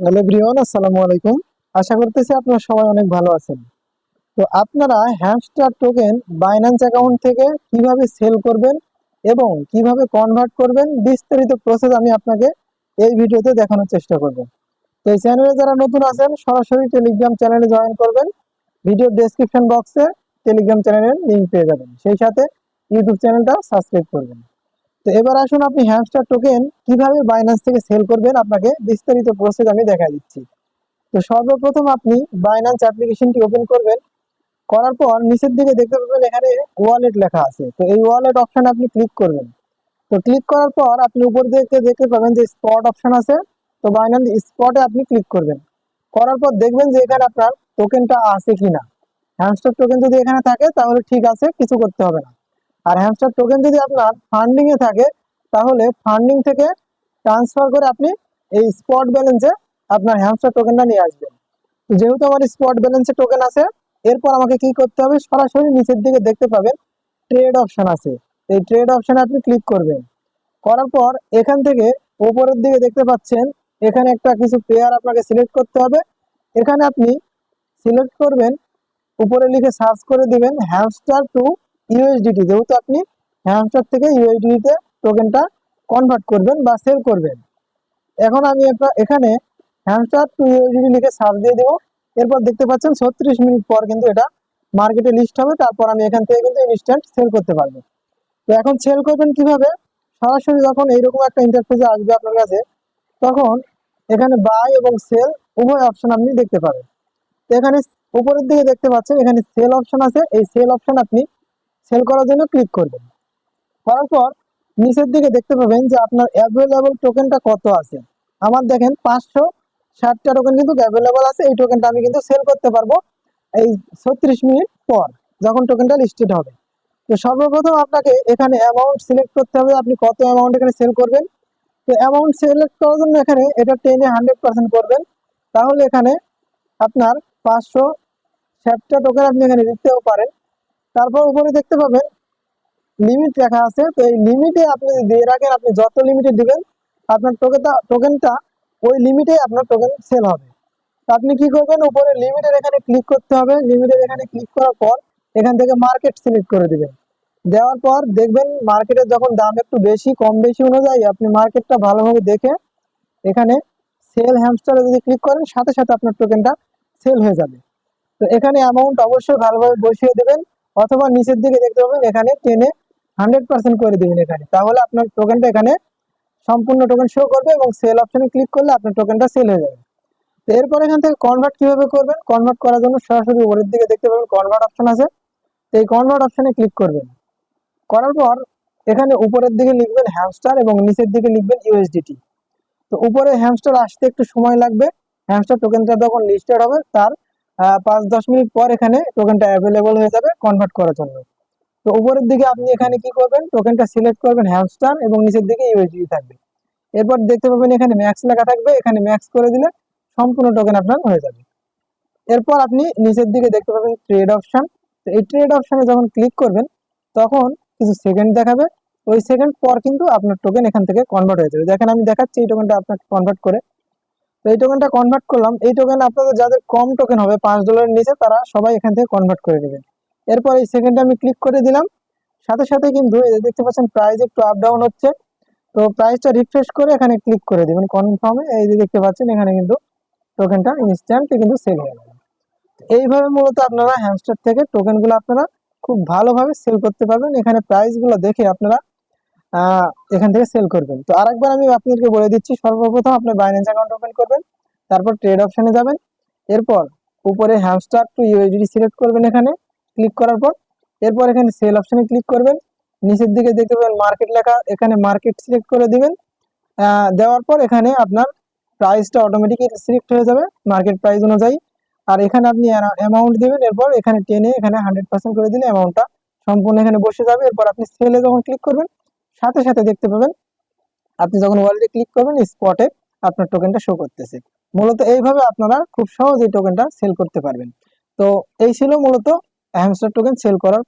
Hello everyone, আসসালামু আলাইকুম। আশা করতেছি আপনারা সবাই অনেক ভালো আছেন। তো আপনারা হ্যামস্টার টোকেন বাইন্যান্স অ্যাকাউন্ট থেকে কিভাবে সেল করবেন এবং কিভাবে কনভার্ট করবেন বিস্তারিত প্রসেস আমি আপনাকে এই ভিডিওতে দেখানোর চেষ্টা করব। তো এই চ্যানেলে যারা নতুন আছেন সরাসরি টেলিগ্রাম চ্যানেলে জয়েন করবেন। ভিডিও ডেসক্রিপশন বক্সে টেলিগ্রাম চ্যানেলের লিংক পেয়ে যাবেন, সেই সাথে ইউটিউব চ্যানেলটা সাবস্ক্রাইব করবেন। তো এবার আসুন আপনি হ্যামস্টার টোকেন কিভাবে বাইন্যান্স থেকে সেল করবেন আপনাকে বিস্তারিত প্রসেস আমি দেখা দিচ্ছি। তো সর্বপ্রথম আপনি বাইন্যান্স অ্যাপ্লিকেশনটি ওপেন করবেন। করার পর নিচের দিকে দেখতে পাবেন এখানে ওয়ালেট লেখা আছে, তো এই ওয়ালেট অপশন আপনি ক্লিক করবেন। তো ক্লিক করার পর আপনি উপর দিকে দেখতে পাবেন যে স্পট অপশন আছে, তো বাইন্যান্স স্পটে আপনি ক্লিক করবেন। করার পর দেখবেন যে এখানে আপনার টোকেনটা আছে কিনা। হ্যামস্টার টোকেন যদি এখানে থাকে তাহলে ঠিক আছে, কিছু করতে হবে না। আর হ্যামস্টার টোকেন যদি আপনার ফান্ডিং এ থাকে তাহলে ফান্ডিং থেকে ট্রান্সফার করে আপনি এই স্পট ব্যালেন্সে আপনার হ্যামস্টার টোকেনটা নিয়ে আসবেন। যেহেতু আমার স্পট ব্যালেন্সে টোকেন আছে, এরপর আমাকে কি করতে হবে, সরাসরি নিচের দিকে দেখতে পাবেন ট্রেড অপশন আছে, এই ট্রেড অপশনে আপনি ক্লিক করবেন। করার পর এখান থেকে উপরের দিকে দেখতে পাচ্ছেন এখানে একটা কিছু পেয়ার আপনাকে সিলেক্ট করতে হবে। এখানে আপনি সিলেক্ট করবেন, উপরে লিখে সার্চ করে দিবেন হ্যামস্টার টু ইউএসডিটি, যেহেতু আপনি হ্যামস্টার থেকে ইউএসডিটি তে টোকেনটা কনভার্ট করবেন বা সেল করবেন। এখন আমি এখানে হ্যামস্টার টু ইউএসডিটি লিখে সার্চ দিয়ে দেবো। এরপর দেখতে পাচ্ছেন 36 মিনিট পর কিন্তু এটা মার্কেটে লিস্ট হবে, তারপর আমি এখান থেকে কিন্তু ইনস্ট্যান্ট সেল করতে পারবো। তো এখন সেল করবেন কিভাবে, সরাসরি যখন এইরকম একটা ইন্টারফেসে আসবে আপনার কাছে, তখন এখানে বাই এবং সেল উভয় অপশন আপনি দেখতে পাবেন। তো এখানে উপরের দিকে দেখতে পাচ্ছেন এখানে সেল অপশন আছে, এই সেল অপশন আপনি সেল করার জন্য ক্লিক করবেন। করার পর নিচের দিকে দেখতে পাবেন যে আপনার অ্যাভেলেবল টোকেনটা কত আছে। আমার দেখেন 560টা টোকেন কিন্তু অ্যাভেলেবল আছে, এই টোকেনটা আমি কিন্তু সেল করতে পারবো এই 36 মিনিট পর, যখন টোকেনটা লিস্টেড হবে। তো সর্বপ্রথম আপনাকে এখানে অ্যামাউন্ট সিলেক্ট করতে হবে, আপনি কত অ্যামাউন্ট এখানে সেল করবেন। তো অ্যামাউন্ট সিলেক্ট করার জন্য এখানে এটা টেনে 100% করবেন, তাহলে এখানে আপনার 560টা টোকেন আপনি এখানে দিতেও পারেন। তারপর উপরে দেখতে পাবেন লিমিট লেখা আছে, তো এই লিমিটে আপনি দিয়ে রাখেন, আপনি যত লিমিটে দিবেন আপনার টোকেনটা ওই লিমিটে আপনার টোকেন সেল হবে। তো আপনি কি করবেন, উপরে লিমিটের এখানে ক্লিক করতে হবে। লিমিটের এখানে ক্লিক করার পর এখান থেকে মার্কেট সিলেক্ট করে দিবেন। দেওয়ার পর দেখবেন মার্কেটের যখন দাম একটু বেশি কম বেশি অনুযায়ী আপনি মার্কেটটা ভালোভাবে দেখে এখানে সেল হ্যামস্টারে যদি ক্লিক করেন সাথে সাথে আপনার টোকেনটা সেল হয়ে যাবে। তো এখানে অ্যামাউন্ট অবশ্যই ভালোভাবে বসিয়ে দেবেন, অথবা নিচের দিকে দেখতে পাবেন এখানে টেনে 100% করে দিবেন এখানে, তাহলে আপনার টোকেনটা এখানে সম্পূর্ণ টোকেন শো করবে এবং সেল অপশনে ক্লিক করলে আপনার টোকেনটা সেল হয়ে যাবে। তো এরপর এখান থেকে কনভার্ট কিভাবে করবেন, কনভার্ট করার জন্য সরাসরি উপরের দিকে দেখতে পাবেন কনভার্ট অপশন আছে, তো এই কনভার্ট অপশনে ক্লিক করবেন। করার পর এখানে উপরের দিকে লিখবেন হ্যামস্টার এবং নিচের দিকে লিখবেন ইউএসডিটি। তো উপরে হ্যামস্টার আসতে একটু সময় লাগবে, হ্যামস্টার টোকেনটা যখন লিস্টেড হবে তার 5-10 মিনিট পর এখানে টোকেনটা অ্যাভেলেবল হয়ে যাবে কনভার্ট করার জন্য। তো উপরের দিকে আপনি এখানে কি করবেন, টোকেনটা সিলেক্ট করবেন হ্যামস্টার এবং নিচের দিকে ইউএসডি থাকবে। এরপর দেখতে পাবেন এখানে ম্যাক্স লেখা থাকবে, এখানে ম্যাক্স করে দিলে সম্পূর্ণ টোকেন আপনার হয়ে যাবে। এরপর আপনি নিচের দিকে দেখতে পাবেন ট্রেড অপশন, তো এই ট্রেড অপশনে যখন ক্লিক করবেন তখন কিছু সেকেন্ড দেখাবে, ওই সেকেন্ড পর কিন্তু আপনার টোকেন এখান থেকে কনভার্ট হয়ে যাবে। দেখেন আমি দেখাচ্ছি এই টোকেনটা আপনাকে কনভার্ট করে। তো এই টোকেনটা কনভার্ট করলাম, এই টোকেন আপনাদের যাদের কম টোকেন হবে $5 নিচে তারা সবাই এখান থেকে কনভার্ট করে নেবেন। এরপর এই সেকেন্ডে আমি ক্লিক করে দিলাম, সাথে সাথে কিন্তু এই যে দেখতে পাচ্ছেন প্রাইস একটু আপ ডাউন হচ্ছে। তো প্রাইসটা রিফ্রেশ করে এখানে ক্লিক করে দিবেন কনফার্মে, এই যে দেখতে পাচ্ছেন এখানে কিন্তু টোকেনটা ইনস্ট্যান্টলি কিন্তু সেল হয়ে গেল। এইভাবে মূলত আপনারা হ্যামস্টার থেকে টোকেনগুলো আপনারা খুব ভালোভাবে সেল করতে পারবেন। এখানে প্রাইসগুলো দেখে আপনারা এখান থেকে সেল করবেন। তো আরেকবার আমি আপনাদেরকে বলে দিচ্ছি, সর্বপ্রথম আপনি বাইন্যান্স অ্যাকাউন্ট ওপেন করবেন, তারপর ট্রেড অপশনে যাবেন, এরপর উপরে হ্যামস্টার টু ইউএসডি সিলেক্ট করবেন এখানে ক্লিক করার পর, এরপর এখানে সেল অপশনে ক্লিক করবেন। নিচের দিকে দেখতে পাবেন মার্কেট লেখা, এখানে মার্কেট সিলেক্ট করে দিবেন। দেওয়ার পর এখানে আপনার প্রাইসটা অটোমেটিকলি সিলেক্ট হয়ে যাবে মার্কেট প্রাইস অনুযায়ী। আর এখানে আপনি অ্যামাউন্ট দিবেন, এরপর এখানে টেনে এখানে 100% করে দিলে অ্যামাউন্টটা সম্পূর্ণ এখানে বসে যাবে। এরপর আপনি সেলে যখন ক্লিক করবেন সাথে সাথে দেখতে পাবেন আপনি যখন ওয়ালেটে ক্লিক করবেন স্পটে আপনার টোকেনটা শো করতেছে। মূলত এইভাবে আপনারা খুব সহজেই টোকেনটা সেল করতে পারবেন। তো এই ছিল মূলত হ্যামস্টার টোকেন সেল করার